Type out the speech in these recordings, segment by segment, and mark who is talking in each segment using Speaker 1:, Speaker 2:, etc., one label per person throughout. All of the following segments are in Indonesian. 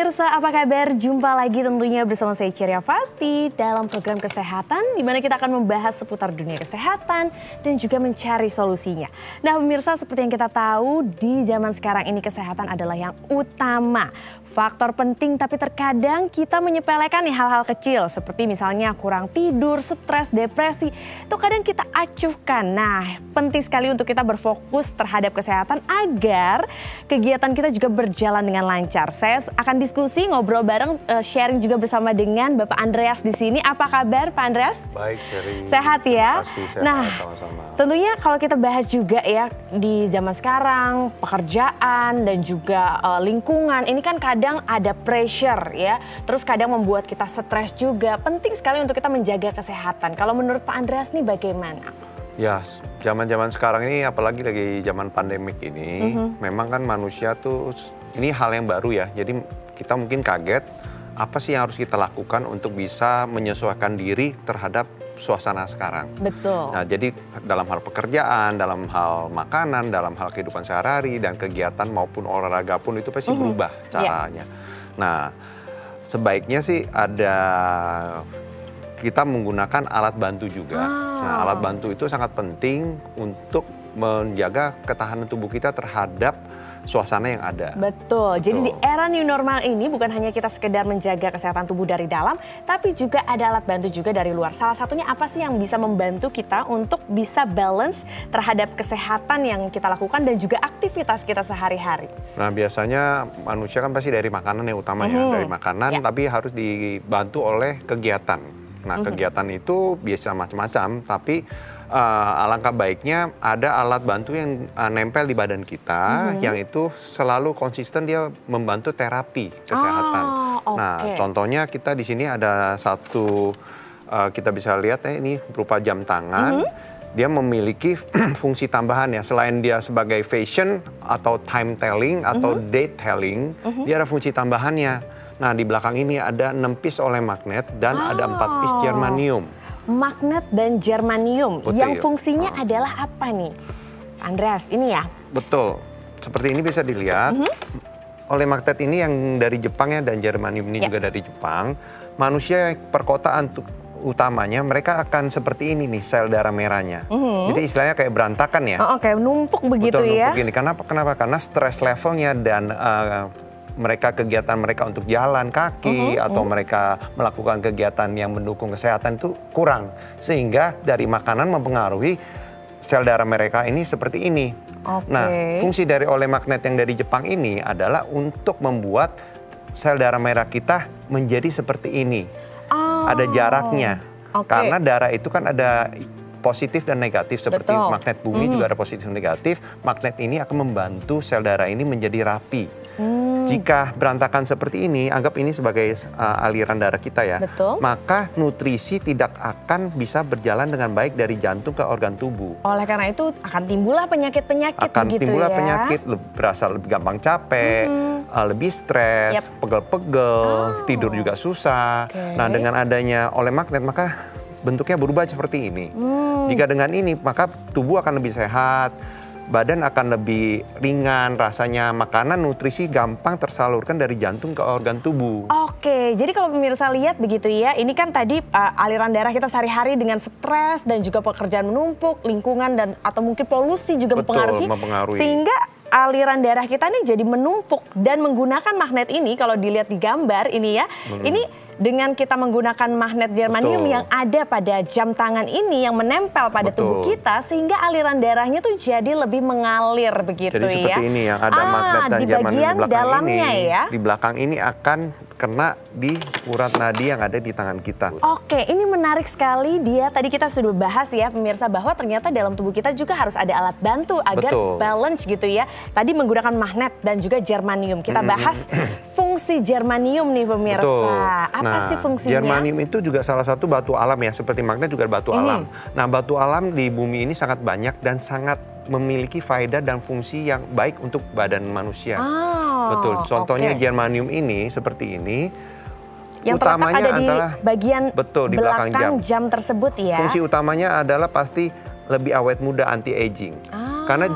Speaker 1: pemirsa, apa kabar? Jumpa lagi tentunya bersama saya Ceria Fasti dalam program kesehatan di mana kita akan membahas seputar dunia kesehatan dan juga mencari solusinya. Nah pemirsa, seperti yang kita tahu di zaman sekarang ini kesehatan adalah yang utama. Faktor penting, tapi terkadang kita menyepelekan nih hal-hal kecil seperti misalnya kurang tidur, stres, depresi. Itu kadang kita acuhkan. Nah, penting sekali untuk kita berfokus terhadap kesehatan agar kegiatan kita juga berjalan dengan lancar. Saya akan diskusi, ngobrol bareng, sharing juga bersama dengan Bapak Andreas di sini. Apa kabar Pak Andreas?
Speaker 2: Baik, Ceri.
Speaker 1: Sehat ya?
Speaker 2: Pasti sehat,
Speaker 1: nah,
Speaker 2: sama-sama.
Speaker 1: Tentunya kalau kita bahas juga ya di zaman sekarang, pekerjaan dan juga lingkungan, ini kan kadang ada pressure ya, terus kadang membuat kita stres juga. Penting sekali untuk kita menjaga kesehatan. Kalau menurut Pak Andreas nih bagaimana?
Speaker 2: Ya, zaman-zaman sekarang ini apalagi lagi zaman pandemik ini, memang kan manusia tuh, ini hal yang baru ya. Jadi kita mungkin kaget, apa sih yang harus kita lakukan untuk bisa menyesuaikan diri terhadap suasana sekarang.
Speaker 1: Betul.
Speaker 2: Nah, jadi dalam hal pekerjaan, dalam hal makanan, dalam hal kehidupan sehari-hari dan kegiatan maupun olahraga pun itu pasti berubah caranya. Nah, sebaiknya sih kita menggunakan alat bantu juga. Nah, alat bantu itu sangat penting untuk menjaga ketahanan tubuh kita terhadap suasana yang ada.
Speaker 1: Betul. Jadi di era new normal ini bukan hanya kita sekedar menjaga kesehatan tubuh dari dalam, tapi juga ada alat bantu juga dari luar. Salah satunya apa sih yang bisa membantu kita untuk bisa balance terhadap kesehatan yang kita lakukan dan juga aktivitas kita sehari-hari?
Speaker 2: Nah, biasanya manusia kan pasti dari makanan yang utama ya, dari makanan, tapi harus dibantu oleh kegiatan. Nah, kegiatan itu biasa macam-macam, tapi alangkah baiknya ada alat bantu yang nempel di badan kita, yang itu selalu konsisten dia membantu terapi kesehatan. Nah, contohnya kita di sini ada satu, kita bisa lihat ya, ini berupa jam tangan. Dia memiliki fungsi tambahan ya, selain dia sebagai fashion atau time telling atau date telling, dia ada fungsi tambahannya. Nah, di belakang ini ada 6 piece oleh magnet dan ada 4 piece germanium.
Speaker 1: Magnet dan germanium.
Speaker 2: Betul.
Speaker 1: Yang fungsinya adalah apa nih? Andreas, ini ya?
Speaker 2: Betul. Seperti ini bisa dilihat. Oleh magnet ini yang dari Jepang ya, dan germanium ini juga dari Jepang. Manusia perkotaan utamanya mereka akan seperti ini nih, sel darah merahnya. Jadi istilahnya kayak berantakan ya.
Speaker 1: Oke, numpuk begitu.
Speaker 2: Betul,
Speaker 1: ya.
Speaker 2: Numpuk gini. Kenapa? Karena stres levelnya dan kegiatan mereka untuk jalan kaki atau mereka melakukan kegiatan yang mendukung kesehatan itu kurang. Sehingga dari makanan mempengaruhi sel darah mereka ini seperti ini. Nah, fungsi dari oleh magnet yang dari Jepang ini adalah untuk membuat sel darah merah kita menjadi seperti ini. Ada jaraknya. Karena darah itu kan ada positif dan negatif, seperti magnet bumi juga ada positif dan negatif. Magnet ini akan membantu sel darah ini menjadi rapi. Jika berantakan seperti ini, anggap ini sebagai aliran darah kita ya, maka nutrisi tidak akan bisa berjalan dengan baik dari jantung ke organ tubuh. Oleh karena itu akan timbullah penyakit-penyakit begitu ya. Akan timbullah penyakit, berasa lebih gampang capek, lebih stres, pegel-pegel, tidur juga susah. Nah, dengan adanya oleh magnet maka bentuknya berubah seperti ini. Jika dengan ini maka tubuh akan lebih sehat, badan akan lebih ringan, rasanya makanan, nutrisi gampang tersalurkan dari jantung ke organ tubuh. Oke, jadi kalau pemirsa lihat begitu ya, ini kan tadi aliran darah kita sehari-hari dengan stres dan juga pekerjaan menumpuk, lingkungan dan atau mungkin polusi juga mempengaruhi. Sehingga aliran darah kita nih jadi menumpuk dan menggunakan magnet ini kalau dilihat di gambar ini ya, ini dengan kita menggunakan magnet germanium yang ada pada jam tangan ini yang menempel pada tubuh kita sehingga aliran darahnya tuh jadi lebih mengalir begitu ya. Jadi seperti ini yang ada magnet dan germanium di belakang ini. Ya. Di belakang ini akan kena di urat nadi yang ada di tangan kita. Oke, ini menarik sekali dia. Tadi kita sudah bahas ya pemirsa bahwa ternyata dalam tubuh kita juga harus ada alat bantu agar balance gitu ya. Tadi menggunakan magnet dan juga germanium. Kita bahas fungsi germanium nih pemirsa. Apa sih fungsinya? Germanium itu juga salah satu batu alam ya, seperti magnet juga batu alam. Nah, batu alam di bumi ini sangat banyak dan sangat memiliki faedah dan fungsi yang baik untuk badan manusia. Betul. Contohnya germanium ini seperti ini. Yang utamanya ada adalah di bagian di belakang jam tersebut ya. Fungsi utamanya adalah pasti lebih awet muda, anti aging. Karena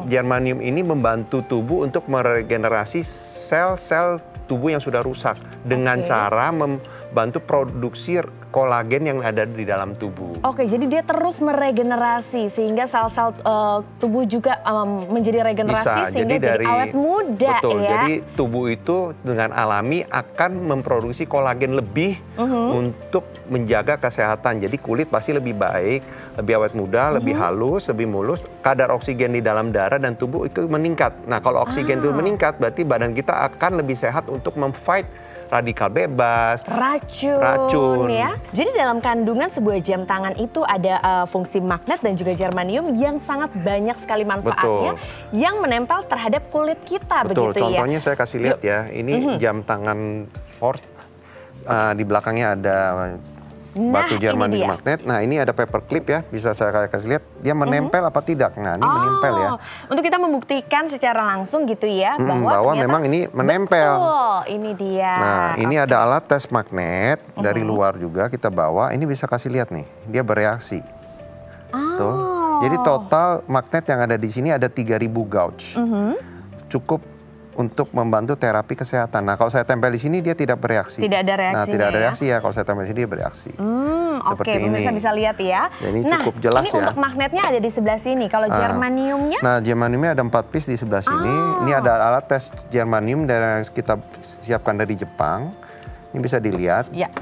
Speaker 2: germanium ini membantu tubuh untuk meregenerasi sel-sel tubuh yang sudah rusak dengan cara membantu produksi kolagen yang ada di dalam tubuh.
Speaker 1: Oke, jadi dia terus meregenerasi sehingga sel-sel tubuh juga menjadi regenerasi sehingga jadi awet muda.
Speaker 2: Betul,
Speaker 1: ya.
Speaker 2: jadi tubuh itu dengan alami akan memproduksi kolagen lebih untuk menjaga kesehatan. Jadi kulit pasti lebih baik, lebih awet muda, lebih halus, lebih mulus. Kadar oksigen di dalam darah dan tubuh itu meningkat. Nah, kalau oksigen itu meningkat, berarti badan kita akan lebih sehat untuk memfight radikal bebas, racun
Speaker 1: ya. Jadi dalam kandungan sebuah jam tangan itu ada fungsi magnet dan juga germanium yang sangat banyak sekali manfaatnya yang menempel terhadap kulit kita.
Speaker 2: Betul.
Speaker 1: Begitu
Speaker 2: Contohnya
Speaker 1: ya.
Speaker 2: saya kasih lihat ya, ini jam tangan Ford, di belakangnya ada batu germanium magnet. Nah, ini ada paperclip ya, bisa saya kasih lihat dia menempel apa tidak. Nah, ini menempel ya.
Speaker 1: Untuk kita membuktikan secara langsung gitu ya
Speaker 2: bahwa memang ini menempel.
Speaker 1: Betul, ini dia.
Speaker 2: Nah, ini ada alat tes magnet dari luar juga kita bawa. Ini bisa kasih lihat nih, dia bereaksi. Tuh. Jadi total magnet yang ada di sini ada 3.000 gauge. Cukup untuk membantu terapi kesehatan. Nah, kalau saya tempel di sini dia tidak bereaksi.
Speaker 1: Tidak ada reaksinya.
Speaker 2: Nah, tidak ada reaksi ya. Kalau saya tempel di sini dia bereaksi.
Speaker 1: Oke, pemirsa bisa lihat ya.
Speaker 2: Ini cukup jelas
Speaker 1: ini
Speaker 2: ya.
Speaker 1: Untuk magnetnya ada di sebelah sini. Kalau germaniumnya?
Speaker 2: Nah, germaniumnya ada 4 piece di sebelah sini. Ini ada alat tes germanium yang kita siapkan dari Jepang. Ini bisa dilihat.
Speaker 1: Ya.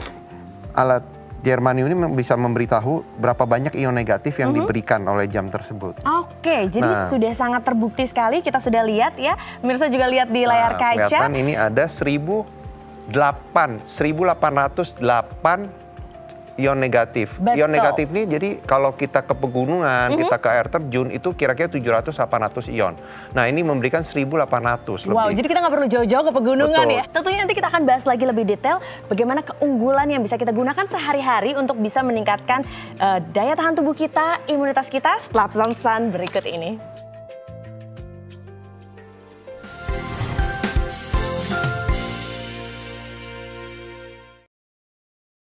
Speaker 2: Alat germanium ini bisa memberitahu berapa banyak ion negatif yang diberikan oleh jam tersebut.
Speaker 1: Oke, jadi sudah sangat terbukti sekali, kita sudah lihat ya. Pemirsa juga lihat di layar kaca.
Speaker 2: Kelihatan ini ada 1808 ion negatif.
Speaker 1: Betul.
Speaker 2: Ion negatif ini jadi kalau kita ke pegunungan, kita ke air terjun itu kira-kira 700-800 ion. Nah, ini memberikan 1.800 lebih.
Speaker 1: Wow, jadi kita nggak perlu jauh-jauh ke pegunungan.
Speaker 2: Betul.
Speaker 1: Ya. Tentunya nanti kita akan bahas lagi lebih detail bagaimana keunggulan yang bisa kita gunakan sehari-hari untuk bisa meningkatkan daya tahan tubuh kita, imunitas kita setelah pesan-pesan berikut ini.